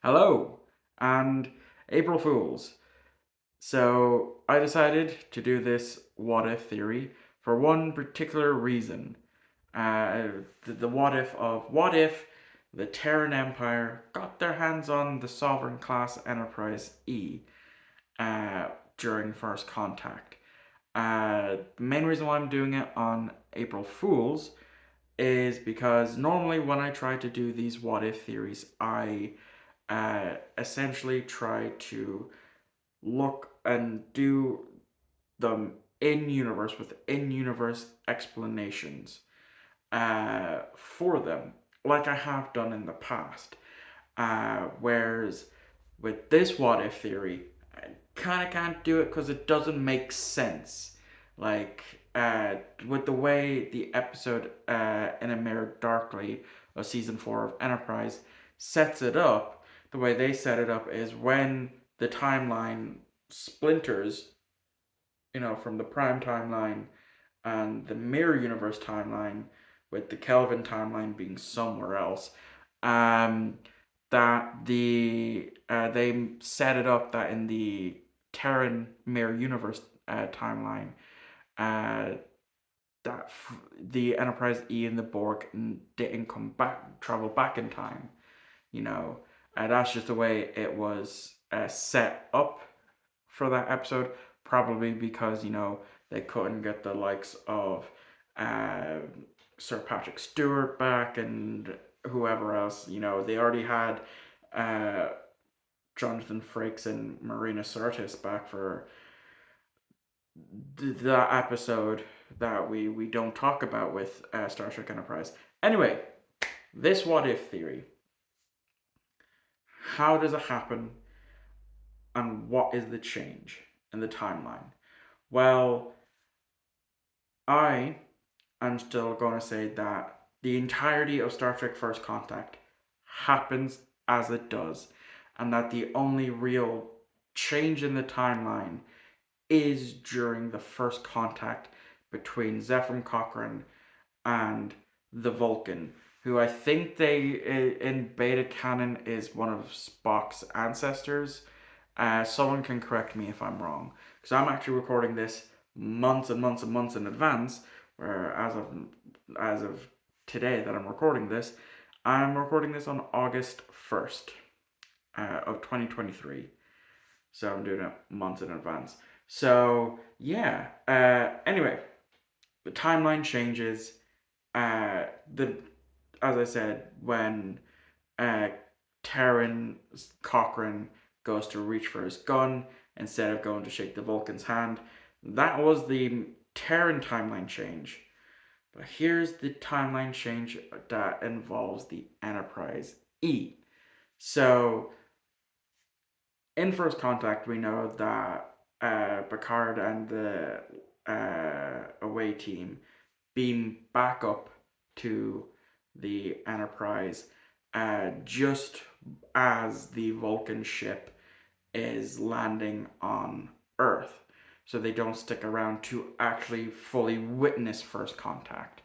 Hello, and April Fools. So, I decided to do this what if theory for one particular reason. The what if the Terran Empire got their hands on the Sovereign class Enterprise E uh, during First Contact. The main reason why I'm doing it on April Fools is because normally when I try to do these what if theories, I essentially try to look and do them in universe with in universe explanations for them, like I have done in the past. Whereas with this what if theory, I kind of can't do it because it doesn't make sense. Like, with the way the episode In a Mirror Darkly of season 4 of Enterprise sets it up, the way they set it up is when the timeline splinters, from the prime timeline and the mirror universe timeline, with the Kelvin timeline being somewhere else. Um, that they set it up that in the Terran mirror universe timeline, uh, the Enterprise E and the Borg didn't travel back in time. You know, that's just the way it was set up for that episode. Probably because they couldn't get the likes of uh, Sir Patrick Stewart back and whoever else. They already had uh, Jonathan Frakes and Marina Sirtis back for the episode that we don't talk about with Star Trek Enterprise. Anyway, this what if theory. How does it happen, and what is the change in the timeline? Well, I am still going to say that the entirety of Star Trek First Contact happens as it does, and that the only real change in the timeline is during the first contact between Zephyr Cochrane and the Vulcan, who I think in beta canon is one of Spock's ancestors. Someone can correct me if I'm wrong, because I'm actually recording this months and months and months in advance. Where as of today that I'm recording this on August 1st of 2023. So I'm doing it months in advance. So yeah. Anyway, the timeline changes. The As I said, when uh, Terran Cochrane goes to reach for his gun instead of going to shake the Vulcan's hand, that was the Terran timeline change. But here's the timeline change that involves the Enterprise E. So, in First Contact, we know that Picard and the away team beam back up to the Enterprise just as the Vulcan ship is landing on Earth. So they don't stick around to actually fully witness first contact.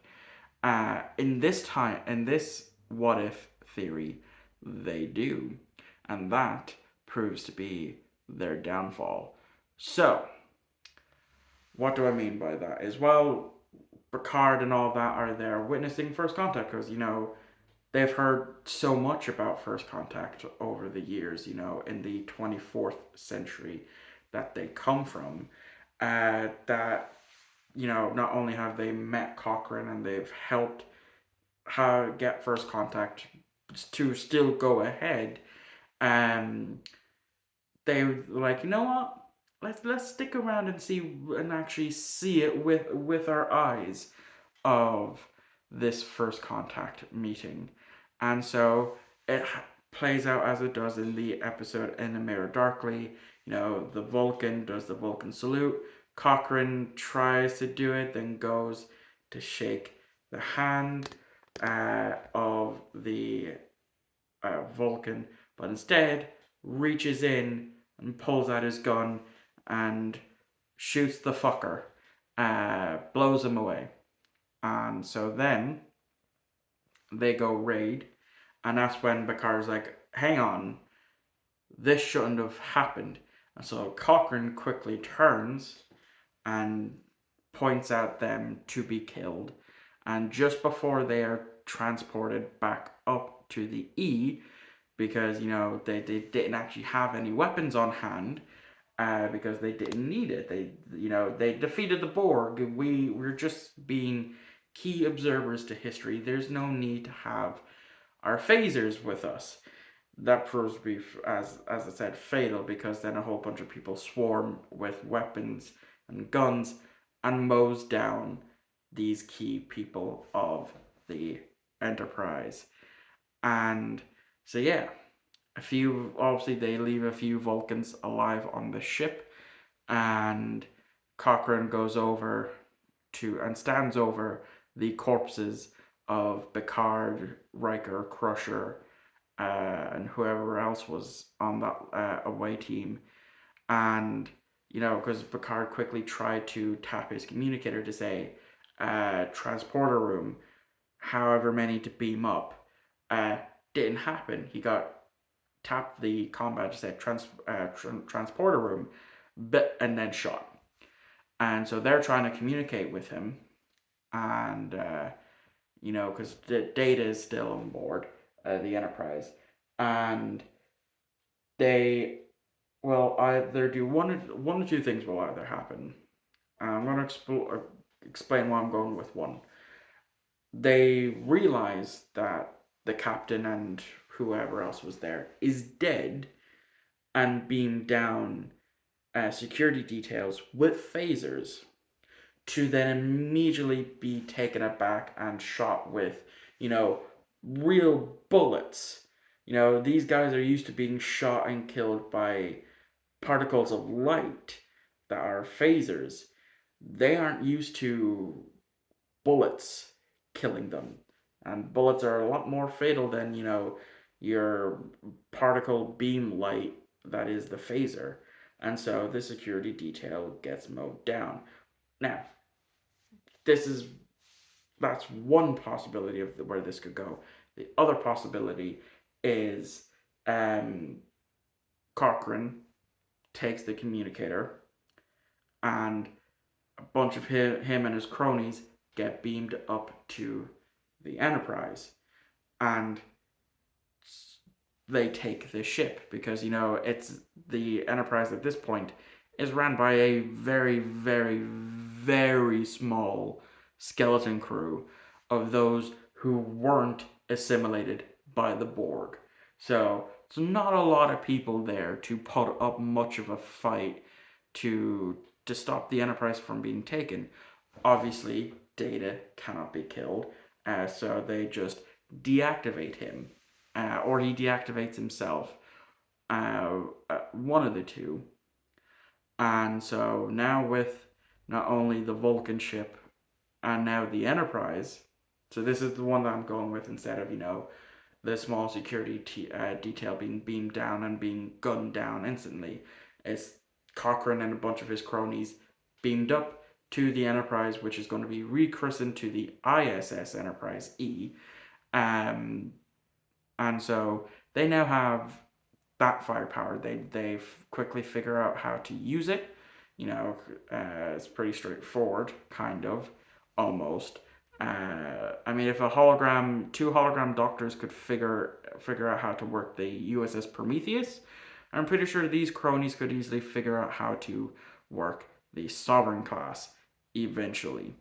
In this what if theory, they do. And that proves to be their downfall. So, what do I mean by that? Is, well, Picard and all that are there witnessing first contact because, they've heard so much about first contact over the years, in the 24th century that they come from, that, not only have they met Cochrane and they've helped get first contact to still go ahead, um, they were like, you know what? Let's stick around and see and actually see it with our eyes of this first contact meeting. And so it plays out as it does in the episode In the Mirror Darkly. The Vulcan does the Vulcan salute. Cochrane tries to do it, then goes to shake the hand of the Vulcan, but instead reaches in and pulls out his gun and shoots the fucker, blows him away. And so then they go raid, and that's when Picard's like, hang on, this shouldn't have happened. And so Cochrane quickly turns and points at them to be killed. And just before they are transported back up to the E, because they didn't actually have any weapons on hand, because they didn't need it. They defeated the Borg. We're just being key observers to history. There's no need to have our phasers with us. That proves to be, as I said, fatal, because then a whole bunch of people swarm with weapons and guns and mows down these key people of the Enterprise. And so yeah, they leave a few Vulcans alive on the ship, and Cochrane goes over to and stands over the corpses of Picard, Riker, Crusher, and whoever else was on that away team. And because Picard quickly tried to tap his communicator to say, transporter room, however many to beam up, uh, didn't happen. He got tapped the combat to say transporter room, but and then shot. And so they're trying to communicate with him, and because Data is still on board the Enterprise, and they will either do one or two things will either happen. I'm going to explain why I'm going with one. They realize that the captain and whoever else was there is dead, and beam down security details with phasers, to then immediately be taken aback and shot with, real bullets. These guys are used to being shot and killed by particles of light that are phasers. They aren't used to bullets killing them. And bullets are a lot more fatal than, your particle beam light that is the phaser. And so the security detail gets mowed down. Now, this is that's one possibility of where this could go. The other possibility is um, Cochrane takes the communicator, and a bunch of him and his cronies get beamed up to the Enterprise, and they take the ship, because it's the Enterprise at this point is ran by a very, very, very small skeleton crew of those who weren't assimilated by the Borg. So it's not a lot of people there to put up much of a fight to stop the Enterprise from being taken. Obviously, Data cannot be killed, so they just deactivate him, or he deactivates himself. One of the two. And so now, with not only the Vulcan ship and now the Enterprise, so this is the one that I'm going with instead of the small security detail being beamed down and being gunned down instantly. It's Cochrane and a bunch of his cronies beamed up to the Enterprise, which is going to be rechristened to the ISS Enterprise E. Um, and so they now have that firepower. They quickly figure out how to use it. It's pretty straightforward, kind of, almost. I mean, if two hologram doctors could figure out how to work the USS Prometheus, I'm pretty sure these cronies could easily figure out how to work the Sovereign class eventually.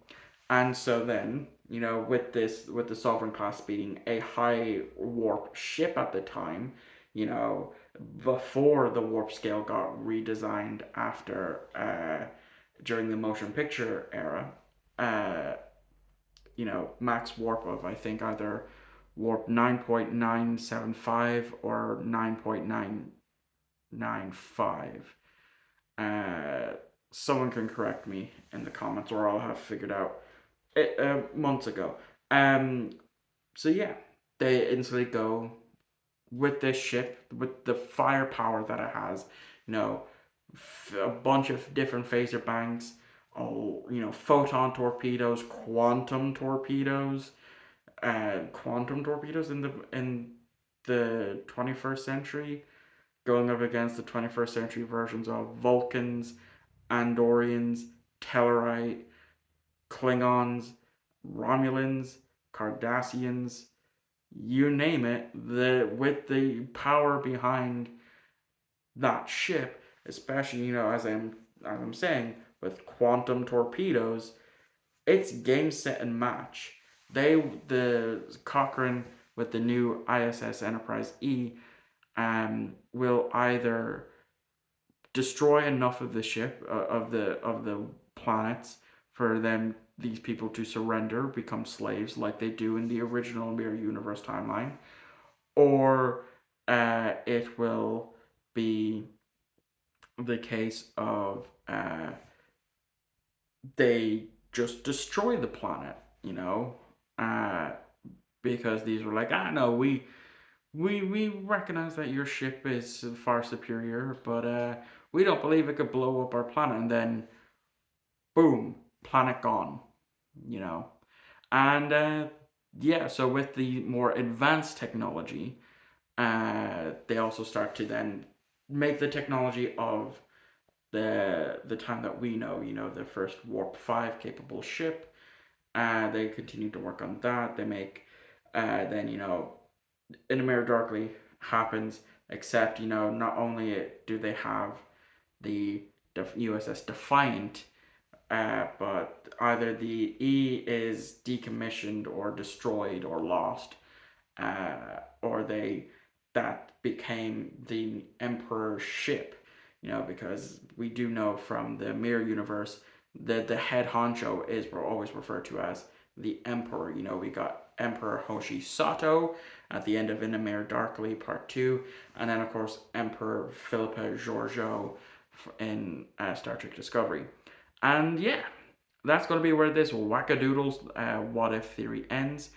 And so then, with the Sovereign class being a high warp ship at the time, you know, before the warp scale got redesigned after during the motion picture era, uh, max warp of, I think, either warp 9.975 or 9.995. Uh, Someone can correct me in the comments, or I'll have figured out it months ago. Um, so yeah, they instantly go with this ship, with the firepower that it has. You know, a bunch of different phaser banks. Oh, photon torpedoes, quantum torpedoes in the 21st century. going up against the 21st century versions of Vulcans, Andorians, Tellarite, Klingons, Romulans, Cardassians, you name it, with the power behind that ship, especially as I'm saying, with quantum torpedoes, it's game set and match. The Cochrane with the new ISS Enterprise E will either destroy enough of the ship of the planets for these people to surrender, become slaves like they do in the original Mirror Universe timeline, or it will be the case of they just destroy the planet, uh, because these were like, no, we recognize that your ship is far superior, but we don't believe it could blow up our planet, and then boom, planet gone, you know. And yeah, so with the more advanced technology, they also start to then make the technology of the time that we know, the first Warp 5 capable ship. They continue to work on that. They make then In a Mirror Darkly happens, except not only do they have the USS Defiant, but either the E is decommissioned or destroyed or lost, or that became the Emperor's ship. Because we do know from the Mirror Universe that the head honcho is always referred to as the Emperor. We got Emperor Hoshi Sato at the end of In a Mirror Darkly Part 2, and then of course Emperor Philippa Georgiou in Star Trek Discovery. And yeah, that's going to be where this wackadoodles what if theory ends.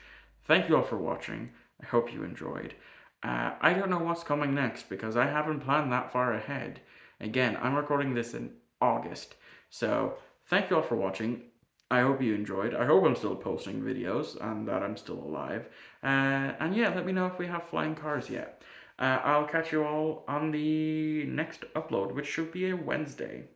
Thank you all for watching. I hope you enjoyed. I don't know what's coming next because I haven't planned that far ahead. Again, I'm recording this in August. So thank you all for watching. I hope you enjoyed. I hope I'm still posting videos and that I'm still alive. And yeah, let me know if we have flying cars yet. I'll catch you all on the next upload, which should be a Wednesday.